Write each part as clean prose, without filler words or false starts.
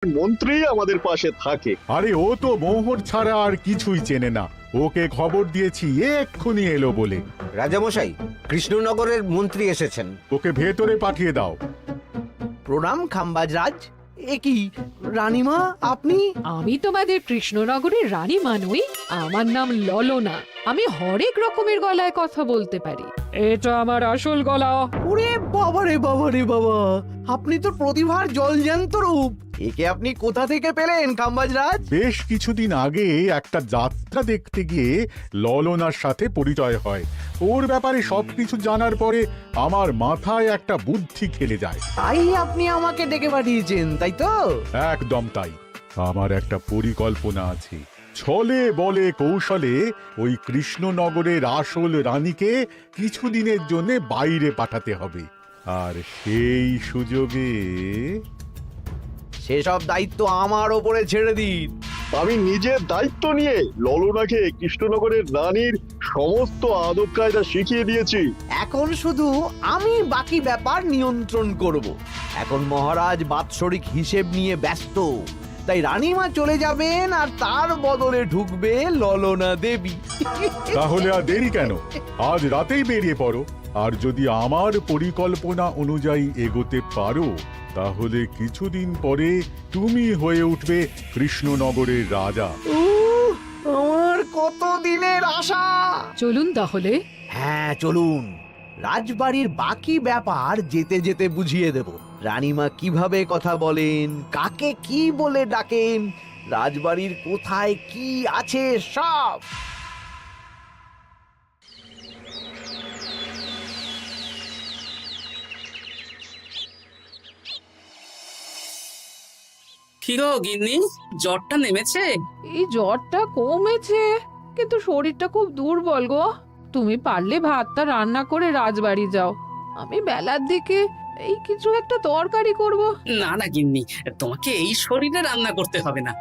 মন্ত্রী আমাদের পাশে থাকে। আরে ও তো মোহর ছাড়া আর কিছুই চেনে না। ওকে খবর দিয়েছি এক্ষুনি এলো বলে। রাজামশাই, কৃষ্ণনগরের মন্ত্রী এসেছেন। ওকে ভেতরে পাঠিয়ে দাও। প্রণাম খাম্বাজ রাজ। এ কি রানীমা, আপনি? আমি তোমাদের কৃষ্ণনগরের রানীমা নই, আমার নাম ললনা। আমি হরেক রকমের গলায় কথা বলতে পারি। এটা আমার আসল গলা। ওরে বাবা রে বাবা রে বাবা, আপনি তো প্রতিভার জলজ্যান্ত রূপ। একে আপনি কোথা থেকে পেলেন খাম্বাজ রাজ? বেশ কিছুদিন আগে একটা যাত্রা দেখতে গিয়ে ললনার সাথে পরিচয় হয়। ওর ব্যাপারে সবকিছু জানার পরে আমার মাথায় একটা বুদ্ধি খেলে যায়। তাই আপনি আমাকে ডেকে পাঠিয়েছেন, তাই তো? একদম তাই। আমার একটা পরিকল্পনা আছে। ছলে বলে কৌশলে ওই কৃষ্ণনগরের আসল রানীকে কিছুদিনের জন্য বাইরে পাঠাতে হবে, আর সেই সুযোগে সেসব দায়িত্ব আমার ওপরে ছেড়ে দিন। আমি নিজের দায়িত্ব নিয়ে ললনাকে কৃষ্ণনগরের রানীর সমস্ত আদব কায়দা শিখিয়ে দিয়েছি। এখন শুধু আমি বাকি ব্যাপার নিয়ন্ত্রণ করব। এখন মহারাজ বাৎসরিক হিসেব নিয়ে ব্যস্ত, তাই রানীমা চলে যাবেন আর তার বদলে ঢুকবে ললনা দেবী। তাহলে আর দেরি কেন? আজ রাতেই বেরিয়ে পড়ো। আর যদি আমার পরিকল্পনা অনুযায়ী এগোতে পারো, তাহলে কিছুদিন পরে তুমি হয়ে উঠবে কৃষ্ণনগরের রাজা। আমার কত দিনের আশা। চলুন তাহলে। হ্যাঁ চলুন, রাজবাড়ির বাকি ব্যাপার যেতে যেতে বুঝিয়ে দেব। রানীমা কিভাবে কথা বলেন, কাকে কি বলে ডাকেন, রাজবাড়ির কোথায় কি আছে সব। কি গো গিন্নি, জ্বরটা নেমেছে? এই জ্বরটা কমেছে, কিন্তু শরীরটা খুব দুর্বল গো। তুমি পারলে ভাতটা রান্না করে রাজবাড়ি যাও, আমি বেলার দিকে এই কিছু একটা তরকারি করব। না না গিন্নি, তোমাকে এই শরীরে রান্না করতে হবে না।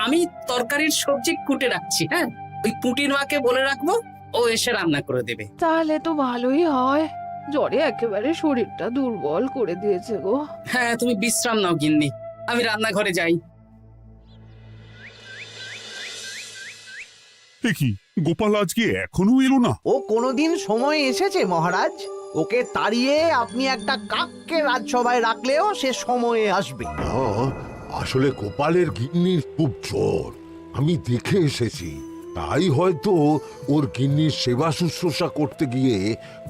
আমি তরকারির সবজি কুটে রাখছি। হ্যাঁ, ওই পুটির মাকে বলে রাখবো, ও এসে রান্না করে দেবে। তাহলে তো ভালোই হয়। জ্বরে একেবারে শরীরটা দুর্বল করে দিয়েছে গো। হ্যাঁ, তুমি বিশ্রাম নাও গিন্নি, আমি রান্নাঘরে যাই। কি গোপাল আজকে এখনো এলো না? ও কোনোদিন সময় এসেছে মহারাজ? ওকে তাড়িয়ে আপনি একটা কাককে রাজসভায় রাখলেও সে সময়ে আসবে। আসলে গোপালের গিন্নির খুব জ্বর, আমি দেখে এসেছি। তাই হয়তো ওর গিন্নির সেবা শুশ্রূষা করতে গিয়ে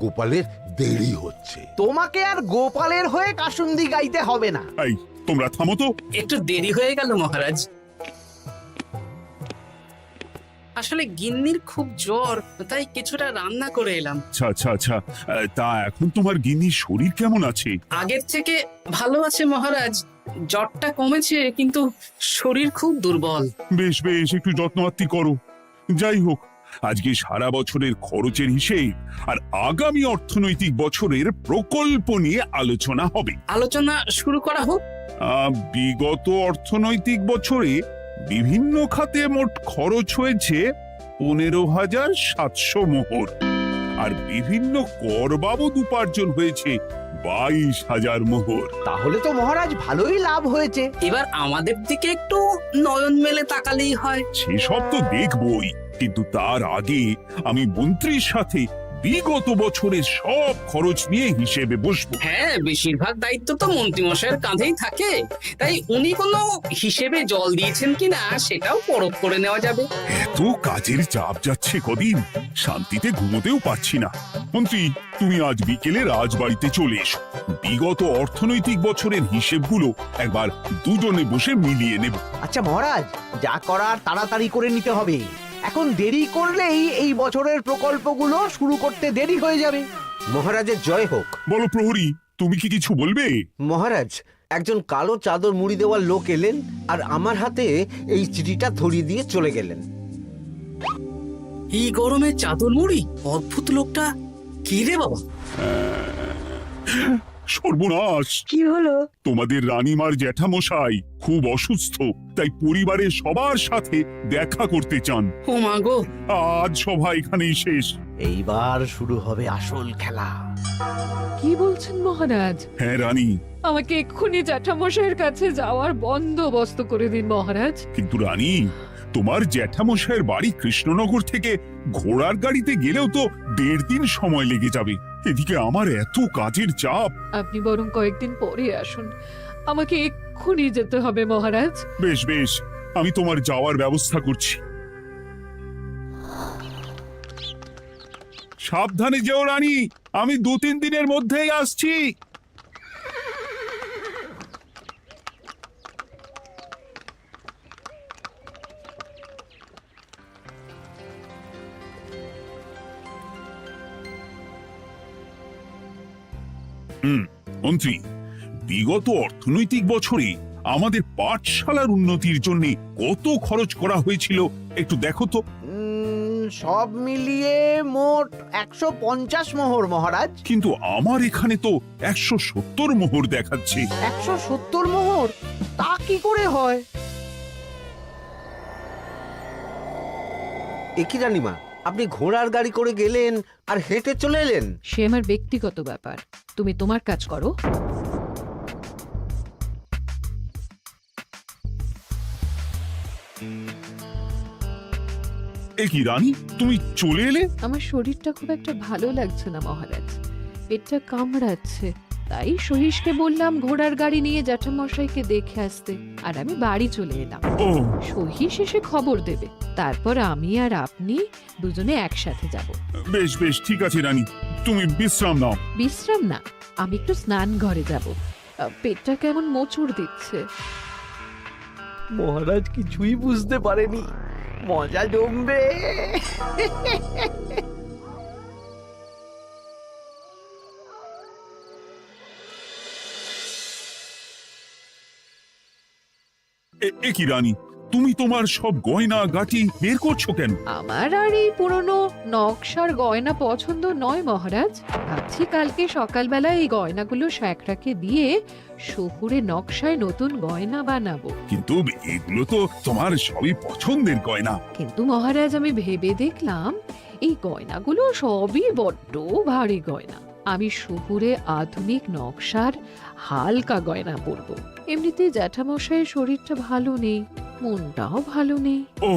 গোপালের দেরি হচ্ছে। তোমাকে আর গোপালের হয়ে কাসুন্দি গাইতে হবে না। এই তোমরা থামো তো। একটু দেরি হয়ে গেল মহারাজ। আসলে গিন্নির খুব জ্বর, তাই কিছুটা রান্না করে এলাম। আচ্ছা আচ্ছা আচ্ছা, তা এখন তোমার গিন্নির শরীর কেমন আছে? আগের থেকে ভালো আছে মহারাজ, জ্বরটা কমেছে, কিন্তু শরীর খুব দুর্বল। বেশ বেশ, একটু যত্নআত্তি করো। যাই হোক, আজকে সারা বছরের খরচের হিসেব আর আগামী অর্থনৈতিক বছরের প্রকল্প নিয়ে আলোচনা হবে। আলোচনা শুরু করা হোক। বিগত অর্থনৈতিক বছরে বিভিন্ন খাতে মোট খরচ হয়েছে 15,700 মোহর, আর বিভিন্ন কর বাবদ উপার্জন হয়েছে 22,000 মোহর। তাহলে তো মহারাজ ভালোই লাভ হয়েছে। এবার আমাদের দিকে একটু নয়ন মেলে তাকালেই হয়। সেসব তো দেখবই, কিন্তু তার আগে আমি মন্ত্রীর সাথে বিগত বছরের সব খরচ নিয়ে হিসেবে বসবো। হ্যাঁ, বেশিরভাগ দায়িত্ব তো মন্ত্রী মশাইয়ের কাঁধেই থাকে, তাই উনি কোনো হিসেবে জল দিয়েছেন কিনা সেটাও পরখ করে নেওয়া যাবে। এত কাজের চাপ যাচ্ছে কদিন, শান্তিতে ঘুমোতেও পারছি না। মন্ত্রী, তুমি আজ বিকেলে রাজবাড়িতে চলে এসো। বিগত অর্থনৈতিক বছরের হিসেবগুলো একবার দুজনে বসে মিলিয়ে নেব। আচ্ছা মহারাজ, যা করার তাড়াতাড়ি করে নিতে হবে। এখন দেরি করলেই এই বছরের প্রকল্পগুলো শুরু করতে দেরি হয়ে যাবে। মহারাজের জয় হোক। বলো প্রহরী, তুমি কি কিছু বলবে? মহারাজ, একজন কালো চাদর মুড়ি দেওয়ার লোক এলেন আর আমার হাতে এই চিঠিটা ধরিয়ে দিয়ে চলে গেলেন। এই গরমে চাদর মুড়ি? অদ্ভুত লোকটা। কি রে বাবা? সর্বনাশ! কি হলো? তোমাদের রানীমার জ্যাঠামশাই খুব অসুস্থ, তাই পরিবারের সবার সাথে দেখা করতে চান। ও মা গো! আজ সভা এখানেই শেষ। এইবার শুরু হবে আসল খেলা। কি বলছেন মহারাজ? হ্যাঁ রানী, আমাকে এক্ষুনি জ্যাঠামশাইয়ের কাছে যাওয়ার বন্দোবস্ত করে দিন মহারাজ। কিন্তু রানী, তোমার জ্যাঠামশাইয়ের বাড়ি কৃষ্ণনগর থেকে ঘোড়ার গাড়িতে গেলেও তো 1.5 দিন সময় লেগে যাবে। এদিকে আমার এত কাজের চাপ। আপনি বরং কয়েকদিন পরে আসুন, আমাকে এক্ষুনি যেতে হবে মহারাজ। বেশ বেশ, আমি তোমার যাওয়ার ব্যবস্থা করছি। সাবধানে যেও রানী, আমি 2-3 দিনের মধ্যেই আসছি। মন্ত্রী, বিগত অর্থনৈতিক বছরে আমাদের পাঠশালার উন্নতির জন্য কত খরচ করা হয়েছিল একটু দেখো তো। সব মিলিয়ে মোট 150 মোহর মহারাজ। কিন্তু আমার এখানে তো 170 মোহর দেখাচ্ছে। 170 মোহর? তা কি করে হয়? একই রানীমা, আপনি ঘোড়ার গাড়ি করে গেলেন আর হেঁটে চলে এলেন। সে আমার ব্যক্তিগত ব্যাপার, তুমি তোমার কাজ করো। এ কি রানী, তুমি চলে এলে? আমার শরীরটা খুব একটা ভালো লাগছে না মহারাজ, পেটটা কামড়াচ্ছে। তাই সহিসকে বললাম ঘোড়ার গাড়ি নিয়ে জ্যাঠামশাইকে দেখে আসতে, আর আমি বাড়ি চলে এলাম। ও, সহিস এসে খবর দেবে, তারপর আমি আর আপনি দুজনে একসাথে যাব। বেশ বেশ, ঠিক আছে রানী, তুমি বিশ্রাম নাও। বিশ্রাম না, আমি একটু স্নান ঘরে যাব, পেটটা কেমন মোচড় দিচ্ছে। মহারাজ কিছুই বুঝতে পারেনি, মজা জমবে। এ কি রানী, তুমি তোমার সব গয়না গাটি বের করছো কেন? আমার আর এই পুরনো নকশার গয়না পছন্দ নয় মহারাজ। ভাবছি কালকে সকালবেলা এই গয়নাগুলো শ্যাকরাকে দিয়ে শহুরে নকশায় নতুন গয়না বানাবো। কিন্তু এগুলো তো তোমার সবই পছন্দের গয়না। কিন্তু মহারাজ, আমি ভেবে দেখলাম এই গয়নাগুলো সবই বড্ড ভারী গয়না। আমি শহুরে আধুনিক নকশার হালকা গয়না পরবো। এমনিতে জ্যাঠামশাইয়ের শরীরটা ভালো নেই, মনটাও ভালো নেই, ও,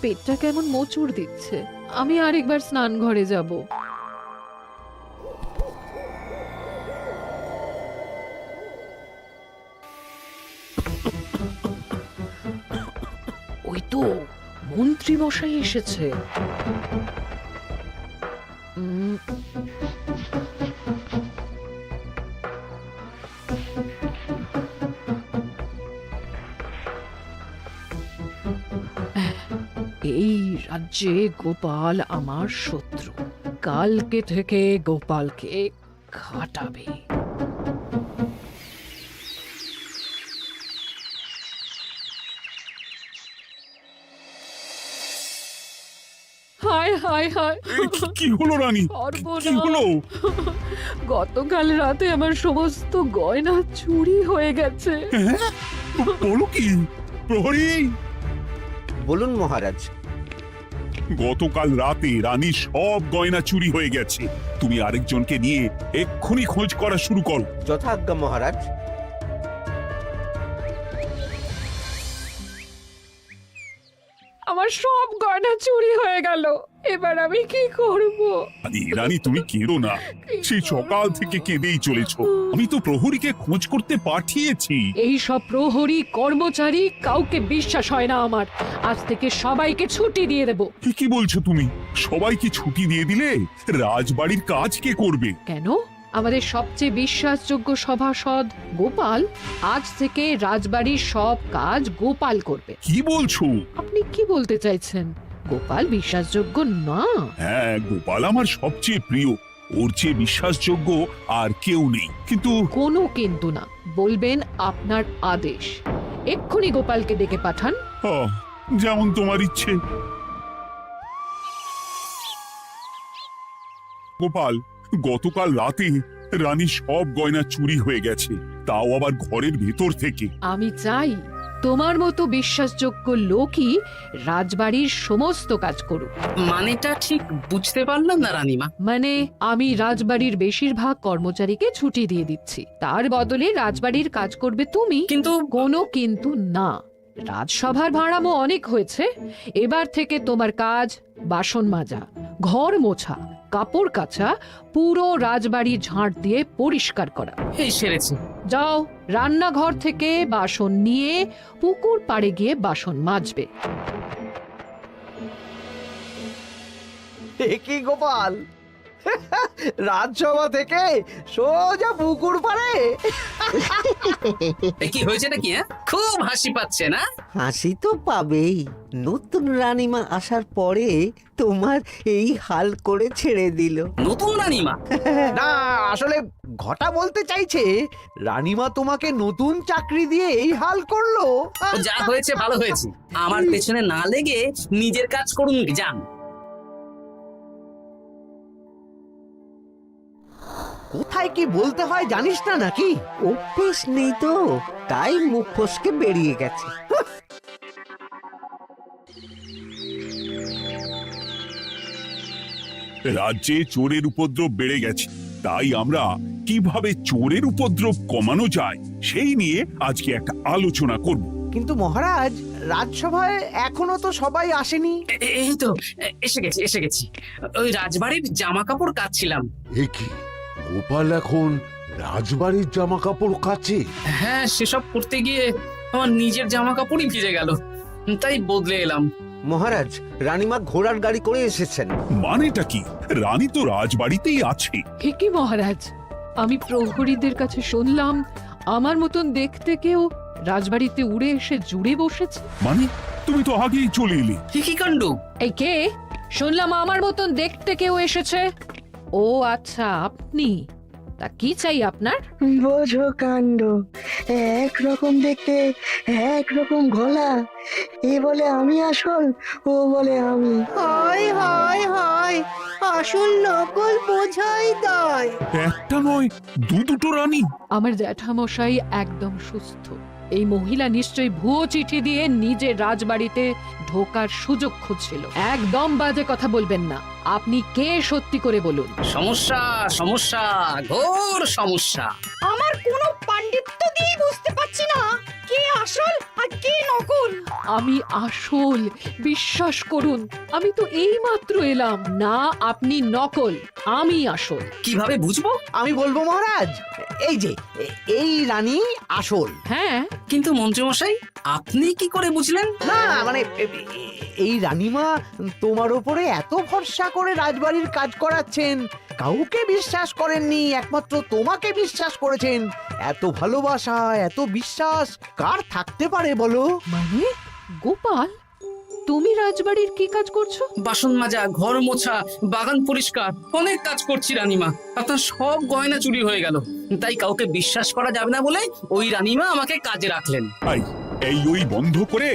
পেটটা কেমন মোচড় দিচ্ছে। আমি আরেকবার স্নান ঘরে যাব। ওই তো মন্ত্রী মশাই এসেছে। এই রাজ্যে গোপাল আমার শত্রু, কালকে থেকে গোপালকে খাটাবে। হায় হায় হায়, কি হলো রানী, কি হলো? গতকাল রাতে আমার সমস্ত গয়না চুরি হয়ে গেছে। বলো কি প্রহরী? বলুন মহারাজ। গতকাল রাতে রানীর সব গয়না চুরি হয়ে গেছে। তুমি আরেকজনকে নিয়ে এক্ষুনি খোঁজ করা শুরু করো। যথাজ্ঞা মহারাজ। আমার সব গয়না চুরি হয়ে গেল, এবার আমি কি করব? আরে রানী, তুমি কেঁদো না, সেই সকাল থেকে কেঁদেই চলেছো। আমি তো প্রহরীকে খোঁজ করতে পাঠিয়েছি। এই সব প্রহরী কর্মচারী কাউকে বিশ্বাস হয় না আমার। আজ থেকে সবাইকে ছুটি দিয়ে দেব। কি বলছো তুমি? সবাইকে ছুটি দিয়ে দিলে রাজবাড়ির কাজ কে করবে? কেন? আমাদের সবচেয়ে বিশ্বাসযোগ্য সভাসদ গোপাল আজ থেকে রাজবাড়ির সব কাজ গোপাল করবে। কি বলছো? আপনি কি বলতে চাইছেন? গোপাল বিশ্বাসযোগ্য না? হ্যাঁ, গোপাল আমার সবচেয়ে প্রিয়। ওর চেয়ে বিশ্বাসযোগ্য আর কেউ নেই। কিন্তু কোনো কিন্তু না, বলবেন আপনার আদেশ। এক্ষুনি গোপালকে ডেকে পাঠান। যেমন তোমার ইচ্ছে। গোপাল, গতকাল রাতে রানী সব গয়না চুরি হয়ে গেছে, তাও আবার ঘরের ভেতর থেকে। আমি চাই তোমার মতো বিশ্বাসযোগ্য লোকই রাজবাড়ির সমস্ত কাজ করুক। মানেটা ঠিক বুঝতে পারলাম না রানীমা। মানে আমি রাজবাড়ির বেশিরভাগ কর্মচারীকে ছুটি দিয়ে দিচ্ছি, তার বদলে রাজবাড়ির কাজ করবে তুমি। কিন্তু কোনো কিন্তু না। রাজসভার ভাড়ামো অনেক হয়েছে, এবার থেকে তোমার কাজ বাসন মাজা, ঘর মোছা, কাপড় কাচা, পুরো রাজবাড়ি ঝাঁট দিয়ে পরিষ্কার করা। এই সেরেছে। যাও, রান্নাঘর থেকে বাসন নিয়ে পুকুর পাড়ে গিয়ে বাসন মাজবে। এ কি গোপাল, রাজসভা থেকে সোজা পুকুর পাড়ে? এ কি হয়েছে নাকি? হ্যাঁ, খুব হাসি পাচ্ছে না? হাসি তো পাবেই, নতুন রানীমা আসার পরে তোমার এই হাল করে ছেড়ে দিল। নতুন রানীমা? না, আসলে ঘটা বলতে চাইছে রানীমা তোমাকে নতুন চাকরি দিয়ে এই হাল করলো। ও যা হয়েছে ভালো হয়েছে, আমার পেছনে না লেগে নিজের কাজ করুন যান। কোথায় কি বলতে হয় জানিস না নাকি? অভ্যেস নেই তো, তাই মুখ ফসকে বেরিয়ে গেছে। রাজ্যে চোরের উপদ্রব বেড়ে গেছে, তাই আমরা কিভাবে চোরের উপদ্রব কমানো যায় সেই নিয়ে আজকে একটা আলোচনা করব। কিন্তু মহারাজ, রাজসভায় এখনো তো সবাই আসেনি। এই তো এসে গেছি। ওই রাজবাড়ির জামা কাপড় কাচ্ছিলাম। এ কি, গোপাল এখন রাজবাড়ির জামা কাপড় কাচে? হ্যাঁ, সেসব করতে গিয়ে আমার নিজের জামা কাপড়ই ভিজে গেল, তাই বদলে এলাম। মহারাজ, রানীমা ঘোড়ার গাড়ি করে এসেছেন। মানেটা কি? রানী তো রাজবাড়িতেই আছে। হে কি মহারাজ, আমি প্রহরীদের কাছে শুনলাম আমার মতন দেখতে কেউ রাজবাড়িতে উড়ে এসে জুড়ে বসেছে। মানে তুমি তো আগেই চলে এলে। কি কাণ্ড! এই কে? শুনলাম আমার মতন দেখতে কেউ এসেছে। ও আচ্ছা, আপনি। তা কি চাই আপনার? বোঝো কাণ্ড, একরকম দেখতে একরকম গলা, এ বলে আমি আসল, ও বলে আমি। হয় হয় হয়, আসল নকল বোঝাই দায়। একটা নয়, দুটো রানী। আমার জ্যাঠামশাই একদম সুস্থ। এই মহিলা নিশ্চয়ই ভুয়ো চিঠি দিয়ে নিজের রাজবাড়িতে ঢোকার সুযোগ খুঁজছিল। একদম বাজে কথা বলবেন না। আপনি কে সত্যি করে বলুন। সমস্যা সমস্যা, ঘোর সমস্যা। আমার কোনো পাণ্ডিত্য দিয়ে বুঝতে পারছি না কে আসল আর কে নকল। আমি আসল, বিশ্বাস করুন। আমি তো এই মাত্র এলাম। না, আপনি নকল, আমি আসল। কিভাবে বুঝবো? আমি বলবো মহারাজ, এই যে এই রানী আসল। হ্যাঁ, কিন্তু মন্ত্রীমশাই, আপনি কি করে বুঝলেন? না মানে এই রানীমা তোমার উপরে এত ভরসা করে রাজবাড়ির কাজ করাচ্ছেন, কাউকে বিশ্বাস করেননি, একমাত্র তোমাকে বিশ্বাস করেছেন। এত ভালোবাসা, এত বিশ্বাস কার থাকতে পারে বলো? মানে গোপাল, তুমি রাজবাড়ির কি কাজ করছো? বাসন মাজা, ঘর মোছা, বাগান পরিষ্কার, অনেক কাজ করছি রানীমা। আপনার সব গয়না চুরি হয়ে গেল, তাই কাউকে বিশ্বাস করা যাবে না বলে ওই রানীমা আমাকে কাজে রাখলেন। এই ওই বন্ধ করে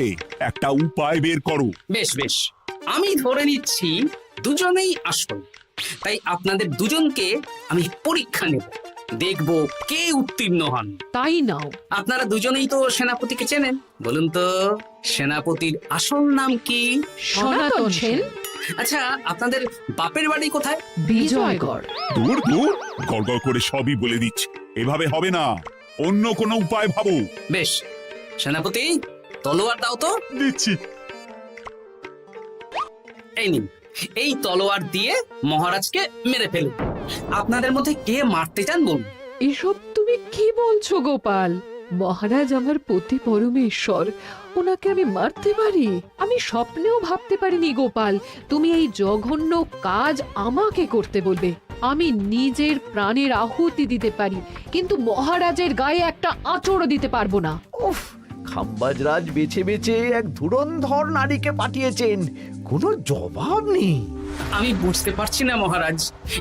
একটা উপায় বের করো। বেশ বেশ, আমি ধরে নিচ্ছি দুজনেই আসল। তাই আপনাদের দুজনকে আমি পরীক্ষা নেব, দেখব কে উত্তীর্ণ হন। তাই নাও। আপনারা দুজনেই তো সেনাপতিকে চেনেন, বলুন তো সেনাপতির আসল নাম কি? সনাতন সেন। আচ্ছা, আপনাদের বাপের বাড়ি কোথায়? বিজয়গড়। দূর দূর, গড়গড় করে সবই বলে দিচ্ছে। এভাবে হবে না, অন্য কোনো উপায় ভাবো। বেশ, সেনাপতি তলোয়ার দাও তো। দিচ্ছি। এই নিন, এই তলোয়ার দিয়ে মহারাজকে মেরে ফেলুন। আপনাদের মধ্যে কে মারতে চান বলুন। এসব তুমি কি বলছো গোপাল? মহারাজ আমার পতি পরমেশ্বর, ওনাকে আমি মারতে পারি? আমি স্বপ্নেও ভাবতে পারিনি গোপাল তুমি এই জঘন্য কাজ আমাকে করতে বলবে। আমি নিজের প্রাণের আহুতি দিতে পারি, কিন্তু মহারাজের গায়ে একটা আঁচড়ও দিতে পারবো না। উফ, খাম্বাজরাজ বেছে বেছে এক ধুরন্ধর নারীকে পাঠিয়েছেন, কোনো জবাব নেই। আমি বুঝতে পারছি না মহারাজ,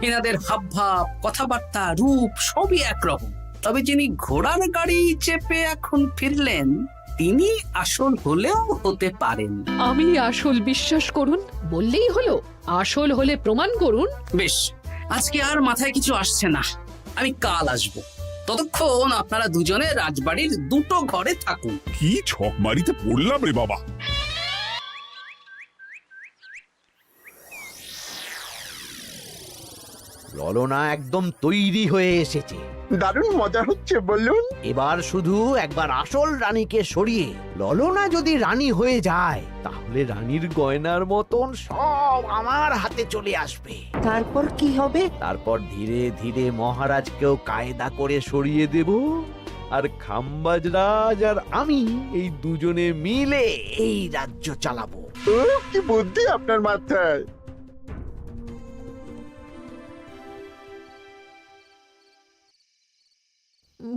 এনাদের হাবভাব, কথাবার্তা, রূপ সবই একরকম। তবে যিনি ঘোড়ার গাড়ি চেপে এখন ফিরলেন, তিনি আসল হলেও হতে পারেন। আমি আসল, বিশ্বাস করুন। বললেই হলো? আসল হলে প্রমাণ করুন। বেশ, আজকে আর মাথায় কিছু আসছে না, আমি কাল আসবো। ততক্ষণ আপনারা দুজনে রাজবাড়ির দুটো ঘরে থাকুন। কি ছক মারিতে পড়লাম রে বাবা। ললনা একদম তৈরি হয়ে এসেছে। দারুণ মজা হচ্ছে বলুন। এবার শুধু একবার আসল রানীকে সরিয়ে ললনা যদি রানী হয়ে যায়, তাহলে রানীর গয়নার মতন সব আমার হাতে চলে আসবে। তারপর কি হবে? তারপর ধীরে ধীরে মহারাজকেও কায়দা করে সরিয়ে দেব, আর খাম্বাজ রাজ আর আমি এই দুজনে মিলে এই রাজ্য চালাবো। কি বুদ্ধি আপনার মাথায়।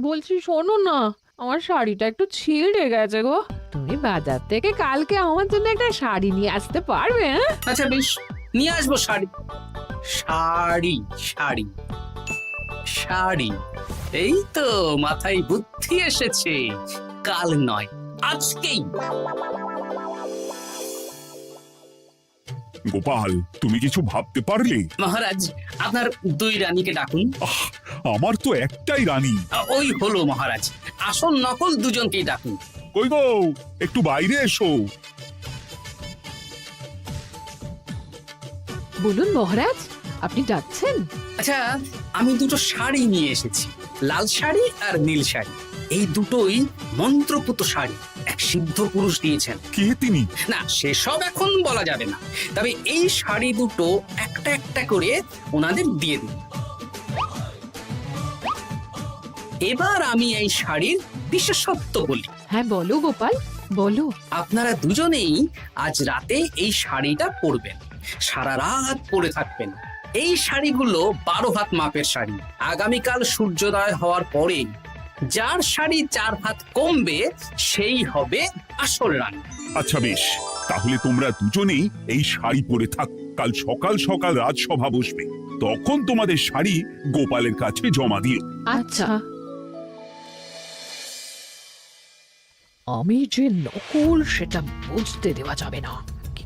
বলছি শোনো না, আমার শাড়িটা একটু ছিঁড়ে গেছে গো। তুমি বাজার থেকে কালকে আমার জন্য একটা শাড়ি নিয়ে আসতে পারবে? হ্যাঁ, আচ্ছা বেশ, নিয়ে আসবো শাড়ি। শাড়ি শাড়ি শাড়ি, এই তো মাথায় বুদ্ধি এসেছে। কাল নয়, আজকেই। গোপাল, তুমি কিছু ভাবতে পারলে? মহারাজ, আপনার দুই রানীকে ডাকুন। আমার তো একটাই রানী। ওই হলো মহারাজ, আসল নকল দুজনকেই ডাকুন। কই গো, একটু বাইরে এসো। বলুন মহারাজ, আপনি যাচ্ছেন? আচ্ছা, আমি দুটো শাড়ি নিয়ে এসেছি, লাল শাড়ি আর নীল শাড়ি। এই দুটোই মন্ত্রপুত শাড়ি, এক সিদ্ধ পুরুষ দিয়েছেন। কে তিনি? না, সেসব এখন বলা যাবে না, তবে এই শাড়ি দুটো একটা একটা করে ওনাদের দিয়ে দিন। এবার আমি এই শাড়ির বিশেষত্ব বলি। হ্যাঁ বলো গোপাল, বলো। আপনারা দুজনেই আজ রাতে এই শাড়িটা পরবেন, সারা রাত পরে থাকবেন। এই শাড়িগুলো 12 হাত মাপের শাড়ি। আগামীকাল সূর্যোদয় হওয়ার পরে যার শাড়ি 4 হাত কমবে সেই হবে আসল রানী। আচ্ছা বেশ, তাহলে তোমরা দুজনেই এই শাড়ি পরে থাক। কাল সকাল সকাল রাজসভা বসবে, তখন তোমাদের শাড়ি গোপালের কাছে জমা দিও। আচ্ছা। আমি যে নকল সেটা বুঝতে দেওয়া যাবে না। কি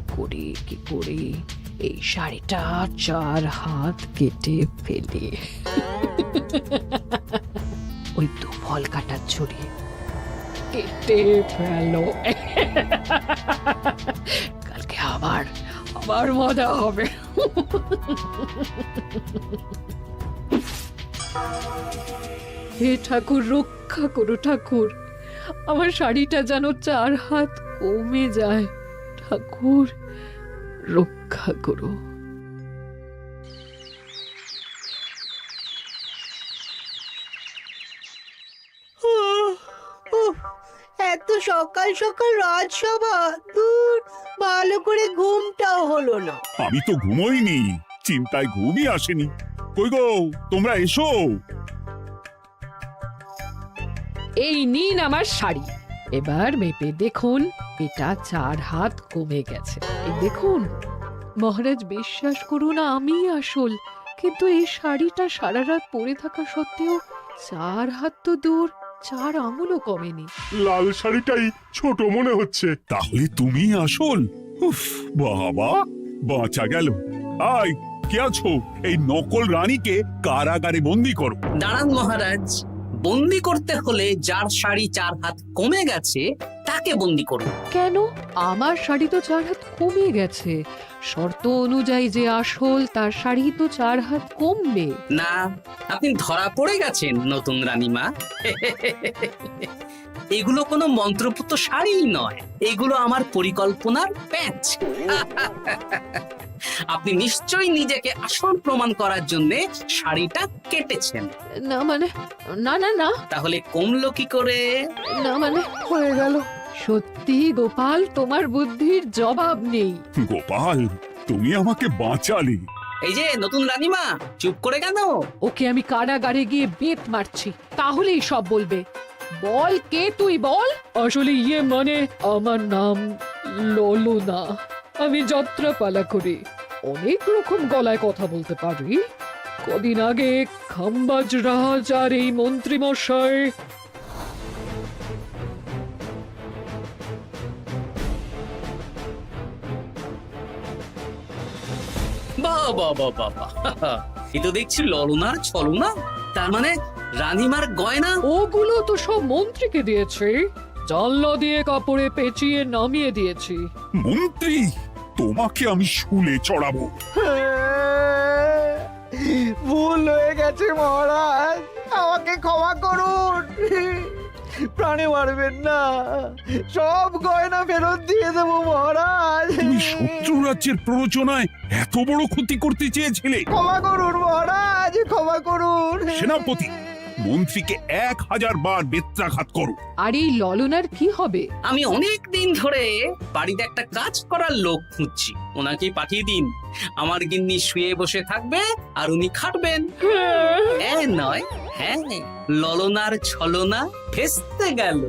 করে এই শাড়িটা 4 হাত কেটে ফেলে ওই দু ফল কাটার ছড়ি কেটে ফেলো। কালকে আবার মজা হবে। হে ঠাকুর, রক্ষা করো ঠাকুর, আমার শাড়িটা যেন 4 হাত কমে যায়। ঠাকুর রক্ষা করো। এত সকাল সকাল রাজসভা, দূর, ভালো করে ঘুমটাও হলো না। আমি তো ঘুমোইনি, চিন্তায় ঘুমই আসেনি। কই গো, তোমরা এসো। এই নিন আমার শাড়ি, এবার মেপে দেখুন, এটা 4 হাত কমে গেছে। এই দেখুন মহারাজ, বিশ্বাস করুন আমি আসল, কিন্তু এই শাড়িটা সারা রাত পরে থাকা সত্ত্বেও 4 হাত তো দূর, 4 আঙুলও কমেনি। লাল শাড়িটাই ছোট মনে হচ্ছে। তাহলে তুমি আসল? উফ, বাবা, বাঁচা গেল। আয়, কে আছো? এই নকল রানীকে কারাগারে বন্দি করো। দাঁড়ান মহারাজ, বন্দি করতে হলে যার শাড়ি 4 হাত কমে গেছে তাকে বন্দি করুন। কেন? আমার শাড়ি তো 4 হাত কমে গেছে। শর্ত অনুযায়ী যে আসল তার শাড়ি তো 4 হাত কমবে না, আপনি ধরা পড়ে গেছেন নতুন রানীমা। এগুলো কোনো মন্ত্রপুত শাড়ি নয়, এগুলো আমার পরিকল্পনার প্যাচ। আপনি নিশ্চয়ই নিজেকে আসল প্রমাণ করার জন্য শাড়িটা কেটেছেন। না মানে, না না না, তাহলে কমলো কি করে? না মানে হয়ে গেল। সত্যি গোপাল, তোমার বুদ্ধির জবাব নেই। গোপাল, তুমি আমাকে বাঁচালে। এই যে নতুন রানীমা, চুপ করে কেন? ওকে আমি কারাগারে গিয়ে বেত মারছি, তাহলেই সব বলবে। বল, কে তুই বল? আসলে মানে আমার নাম ললনা। আমি যাত্রাপালা করি, অনেক রকম গলায় কথা বলতে পারি। কদিন আগে খাম্বাজ রাজ আর এই মন্ত্রী মশাই বাহ বাহ বাহ বাহ বাহ, এ তো দেখছি ললনার ছলনা। তার মানে রানীমার গয়না ওগুলো তো সব মন্ত্রীকে দিয়েছি, জানলা দিয়ে কাপড়ে পেঁচিয়ে নামিয়ে দিয়েছি। মন্ত্রী, তোমাকে আমি শুলে চড়াবো। ভুল হয়ে গেছে মহারাজ, আমাকে ক্ষমা করুন। প্রাণে মারবেন না, সব গয়না ফেরত দিয়ে দেবো মহারাজ। তুমি শত্রু রাজ্যের প্ররোচনায় এত বড় ক্ষতি করতে চেয়েছিলে? ক্ষমা করুন মহারাজ, ক্ষমা করুন। সেনাপতি, মন্ত্রীকে 1000 বার বেত্রাঘাত করো। আর এই ললনার কি হবে? আমি অনেক দিন ধরে বাড়িতে একটা কাজ করার লোক খুঁজছি, ওনাকে পাঠিয়ে দিন। আমার গিন্নি শুয়ে বসে থাকবে আর উনি খাটবেন। নয়, হ্যাঁ, ললনার ছলনা ভেস্তে গেল।